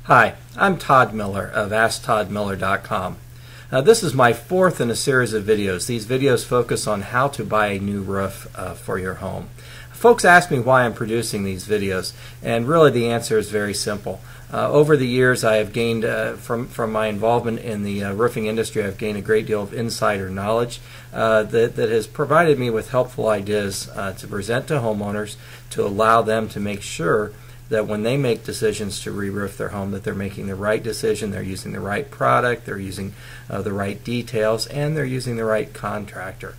Hi, I'm Todd Miller of AskToddMiller.com. This is my fourth in a series of videos. These videos focus on how to buy a new roof for your home. Folks ask me why I'm producing these videos, and really the answer is very simple. Over the years I have gained, from my involvement in the roofing industry, I've gained a great deal of insider knowledge that has provided me with helpful ideas to present to homeowners to allow them to make sure that when they make decisions to re-roof their home, that they're making the right decision, they're using the right product, they're using the right details, and they're using the right contractor.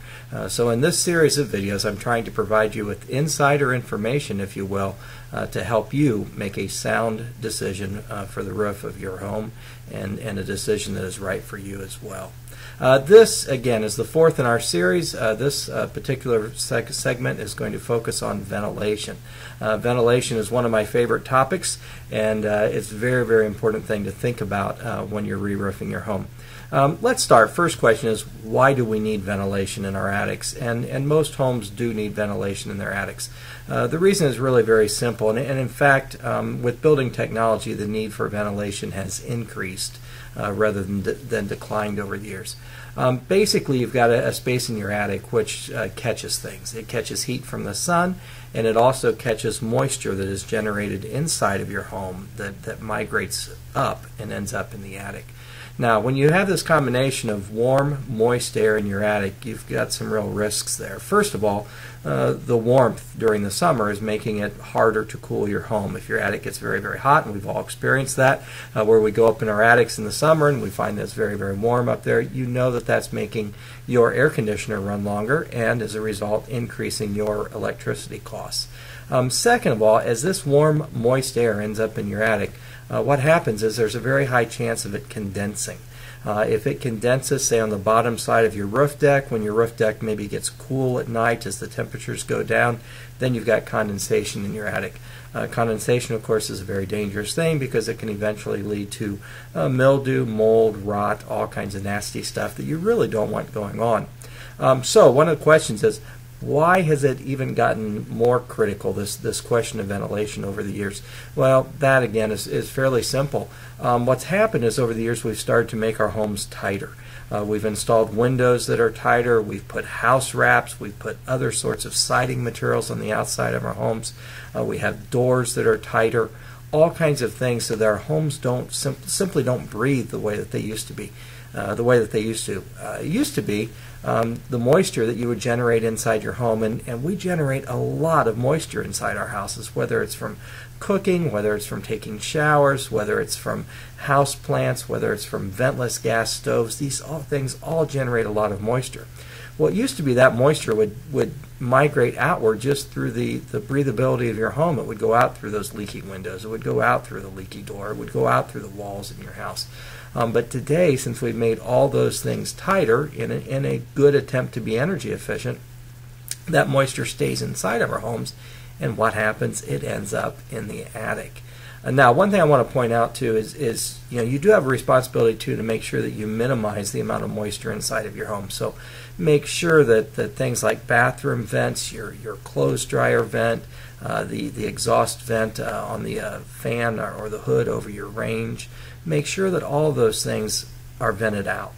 So in this series of videos, I'm trying to provide you with insider information, if you will, to help you make a sound decision for the roof of your home and a decision that is right for you as well. This, again, is the fourth in our series. This particular segment is going to focus on ventilation. Ventilation is one of my favorite topics, and it's a very, very important thing to think about when you're re-roofing your home. Let's start. First question is, why do we need ventilation in our attics? And most homes do need ventilation in their attics. The reason is really very simple, and in fact, with building technology, the need for ventilation has increased rather than declined over the years. Basically, you've got a space in your attic which catches things. It catches heat from the sun, and it also catches moisture that is generated inside of your home that migrates up and ends up in the attic. Now, when you have this combination of warm, moist air in your attic, you've got some real risks there. First of all, the warmth during the summer is making it harder to cool your home. If your attic gets very, very hot, and we've all experienced that, where we go up in our attics in the summer and we find that it's very, very warm up there, you know that that's making your air conditioner run longer and, as a result, increasing your electricity costs. Second of all, as this warm, moist air ends up in your attic, what happens is there's a very high chance of it condensing. If it condenses, say, on the bottom side of your roof deck, when your roof deck maybe gets cool at night as the temperatures go down, then you've got condensation in your attic. Condensation, of course, is a very dangerous thing because it can eventually lead to mildew, mold, rot, all kinds of nasty stuff that you really don't want going on. So one of the questions is, why has it even gotten more critical, this question of ventilation over the years? Well, that again is fairly simple. What's happened is over the years we've started to make our homes tighter. We've installed windows that are tighter, we've put house wraps, we've put other sorts of siding materials on the outside of our homes, we have doors that are tighter, all kinds of things so that our homes simply don't breathe the way that they used to be. It used to be the moisture that you would generate inside your home, and we generate a lot of moisture inside our houses, whether it's from cooking, whether it's from taking showers, whether it's from house plants, whether it's from ventless gas stoves. These things all generate a lot of moisture. Well, it used to be that moisture would migrate outward just through the breathability of your home. It would go out through those leaky windows. It would go out through the leaky door. It would go out through the walls in your house. But today, since we've made all those things tighter in a good attempt to be energy efficient, that moisture stays inside of our homes, and what happens? It ends up in the attic. Now, one thing I want to point out too is you do have a responsibility too to make sure that you minimize the amount of moisture inside of your home. So make sure that things like bathroom vents, your clothes dryer vent, the exhaust vent on the fan or the hood over your range, make sure that all of those things are vented out.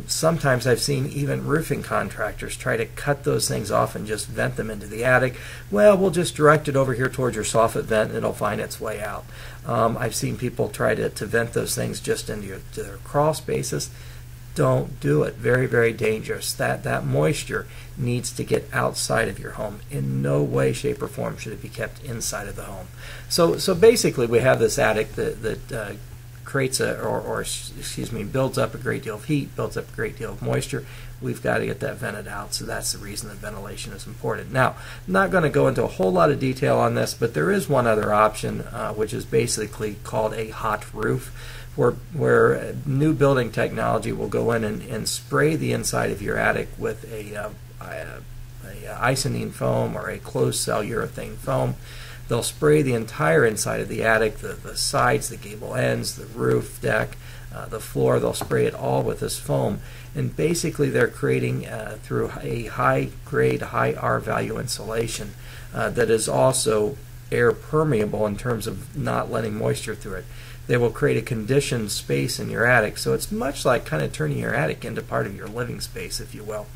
Sometimes I've seen even roofing contractors try to cut those things off and just vent them into the attic. Well, we'll just direct it over here towards your soffit vent and it'll find its way out. I've seen people try to vent those things just into their crawl spaces. Don't do it. Very, very dangerous. That moisture needs to get outside of your home. In no way, shape, or form should it be kept inside of the home. So basically, we have this attic that creates builds up a great deal of heat, builds up a great deal of moisture. We've got to get that vented out, so that's the reason that ventilation is important. Now, I'm not going to go into a whole lot of detail on this, but there is one other option, which is basically called a hot roof, where new building technology will go in and spray the inside of your attic with a Icynene foam or a closed cell urethane foam. They'll spray the entire inside of the attic, the sides, the gable ends, the roof deck, the floor. They'll spray it all with this foam. And basically they're creating, through a high-grade, high R value insulation that is also air permeable in terms of not letting moisture through it. They will create a conditioned space in your attic, so it's much like kind of turning your attic into part of your living space, if you will.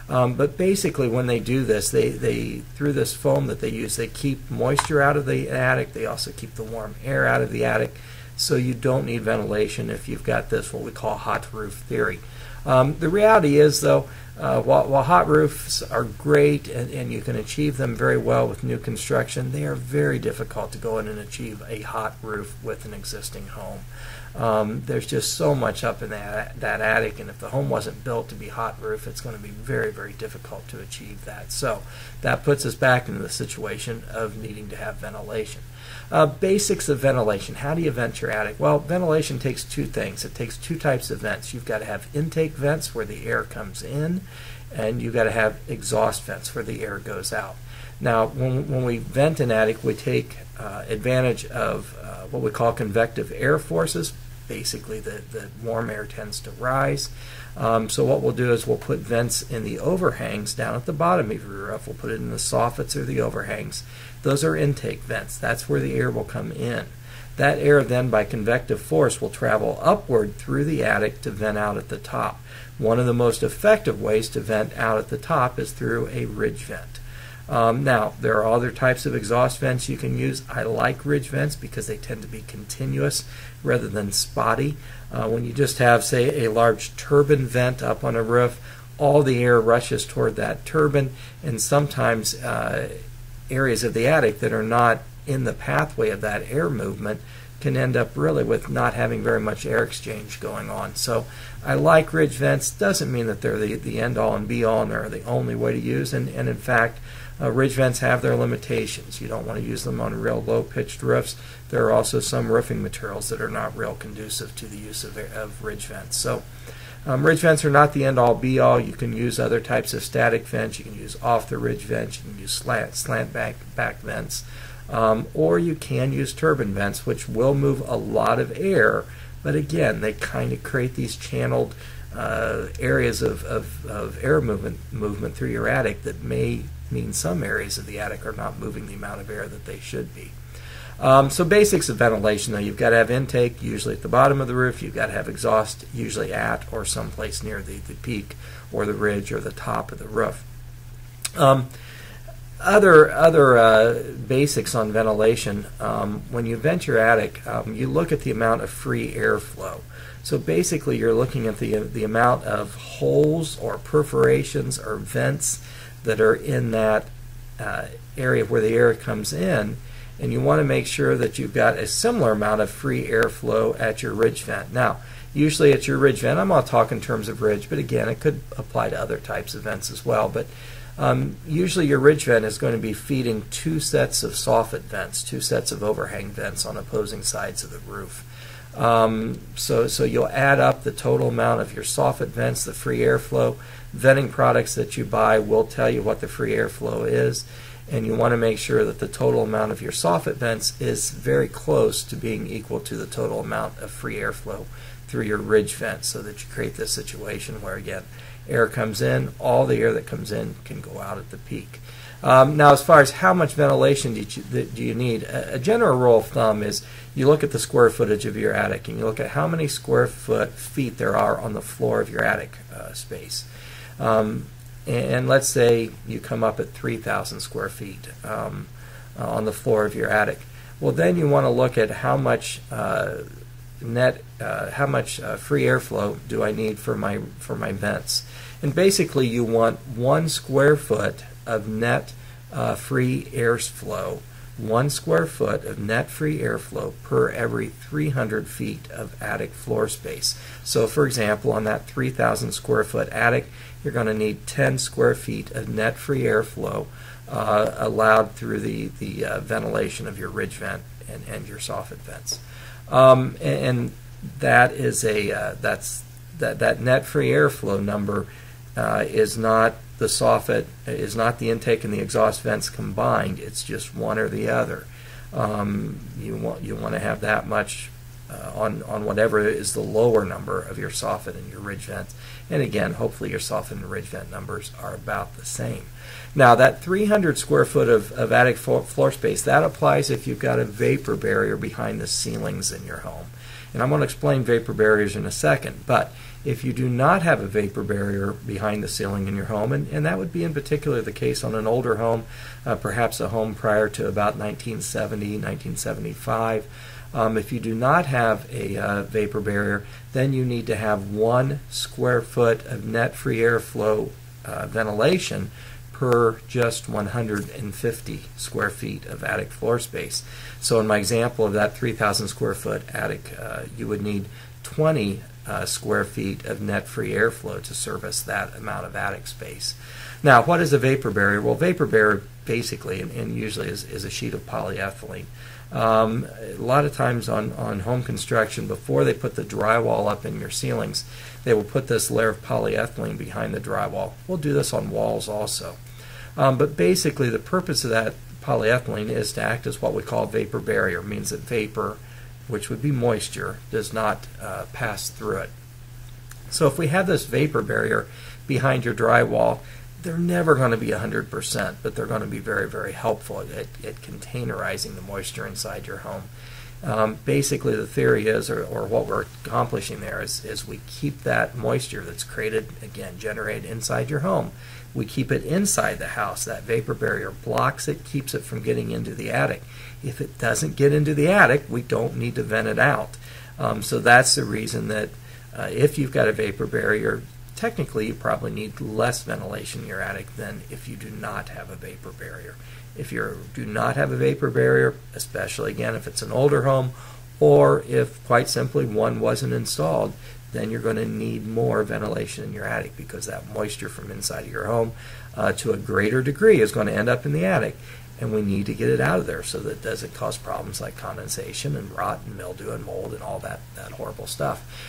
But basically, when they do this, they through this foam that they use, they keep moisture out of the attic. They also keep the warm air out of the attic, so you don't need ventilation if you've got this, what we call hot roof theory. The reality is, though, while hot roofs are great and you can achieve them very well with new construction, they are very difficult to go in and achieve a hot roof with an existing home. There's just so much up in that attic, and if the home wasn't built to be hot roof, it's going to be very, very difficult to achieve that. So that puts us back into the situation of needing to have ventilation. Basics of ventilation. How do you vent your attic? Well, ventilation takes two things. It takes two types of vents. You've got to have intake vents where the air comes in, and you've got to have exhaust vents where the air goes out. Now, when we vent an attic, we take advantage of what we call convective air forces. Basically, the warm air tends to rise. So what we'll do is we'll put vents in the overhangs down at the bottom of your roof. We'll put it in the soffits or the overhangs. Those are intake vents. That's where the air will come in. That air then, by convective force, will travel upward through the attic to vent out at the top. One of the most effective ways to vent out at the top is through a ridge vent. Now, there are other types of exhaust vents you can use. I like ridge vents because they tend to be continuous rather than spotty. When you just have, say, a large turbine vent up on a roof, all the air rushes toward that turbine, and sometimes areas of the attic that are not in the pathway of that air movement can end up really with not having very much air exchange going on. So I like ridge vents. Doesn't mean that they're the end all and be all and they're the only way to use, and in fact ridge vents have their limitations. You don't want to use them on real low pitched roofs. There are also some roofing materials that are not real conducive to the use of ridge vents. So ridge vents are not the end all be all. You can use other types of static vents. You can use off the ridge vents. You can use slant back vents. Or you can use turbine vents, which will move a lot of air, but again, they kind of create these channeled areas of air movement through your attic that may mean some areas of the attic are not moving the amount of air that they should be. So basics of ventilation, though, you've got to have intake, usually at the bottom of the roof. You've got to have exhaust, usually at or someplace near the peak or the ridge or the top of the roof. Other basics on ventilation, when you vent your attic, you look at the amount of free airflow. So basically you're looking at the amount of holes or perforations or vents that are in that area where the air comes in, and you want to make sure that you've got a similar amount of free airflow at your ridge vent. Now, usually at your ridge vent, I'm going to talk in terms of ridge, but again, it could apply to other types of vents as well. But usually your ridge vent is going to be feeding two sets of soffit vents, two sets of overhang vents on opposing sides of the roof. So you'll add up the total amount of your soffit vents, the free airflow. Venting products that you buy will tell you what the free airflow is, and you want to make sure that the total amount of your soffit vents is very close to being equal to the total amount of free airflow through your ridge vent, so that you create this situation where, again, air comes in, all the air that comes in can go out at the peak. Now, as far as how much ventilation do you need, a general rule of thumb is you look at the square footage of your attic and you look at how many square feet there are on the floor of your attic space. And let's say you come up at 3,000 square feet on the floor of your attic. Well, then you want to look at how much how much free airflow do I need for my vents. And basically you want 1 square foot of net free airflow, 1 square foot of net free airflow per every 300 feet of attic floor space. So for example, on that 3,000 square foot attic, you're going to need 10 square feet of net free airflow allowed through the ventilation of your ridge vent and your soffit vents. And that is that net free airflow number is not the soffit, is not the intake and the exhaust vents combined. It's just one or the other. You want to have that much on whatever is the lower number of your soffit and your ridge vents. And again, hopefully your soffit and ridge vent numbers are about the same. Now that 300 square foot of attic floor space, that applies if you've got a vapor barrier behind the ceilings in your home. And I'm going to explain vapor barriers in a second, but if you do not have a vapor barrier behind the ceiling in your home, and that would be in particular the case on an older home, perhaps a home prior to about 1970, 1975, if you do not have a vapor barrier, then you need to have 1 square foot of net free airflow ventilation per just 150 square feet of attic floor space. So in my example of that 3,000 square foot attic, you would need 20 square feet of net free airflow to service that amount of attic space. Now, what is a vapor barrier? Well, vapor barrier basically, and usually is a sheet of polyethylene. A lot of times on home construction, before they put the drywall up in your ceilings, they will put this layer of polyethylene behind the drywall. We'll do this on walls also. But basically the purpose of that polyethylene is to act as what we call a vapor barrier. It means that vapor, which would be moisture, does not pass through it. So if we have this vapor barrier behind your drywall, they're never going to be 100%, but they're going to be very, very helpful at containerizing the moisture inside your home. Basically the theory is, or what we're accomplishing there is we keep that moisture that's created, again, generated inside your home. We keep it inside the house. That vapor barrier blocks it, keeps it from getting into the attic. If it doesn't get into the attic, we don't need to vent it out. So that's the reason that if you've got a vapor barrier, technically you probably need less ventilation in your attic than if you do not have a vapor barrier. If you do not have a vapor barrier, especially again if it's an older home, or if quite simply one wasn't installed, then you're going to need more ventilation in your attic because that moisture from inside of your home to a greater degree is going to end up in the attic, and we need to get it out of there so that it doesn't cause problems like condensation and rot and mildew and mold and all that horrible stuff.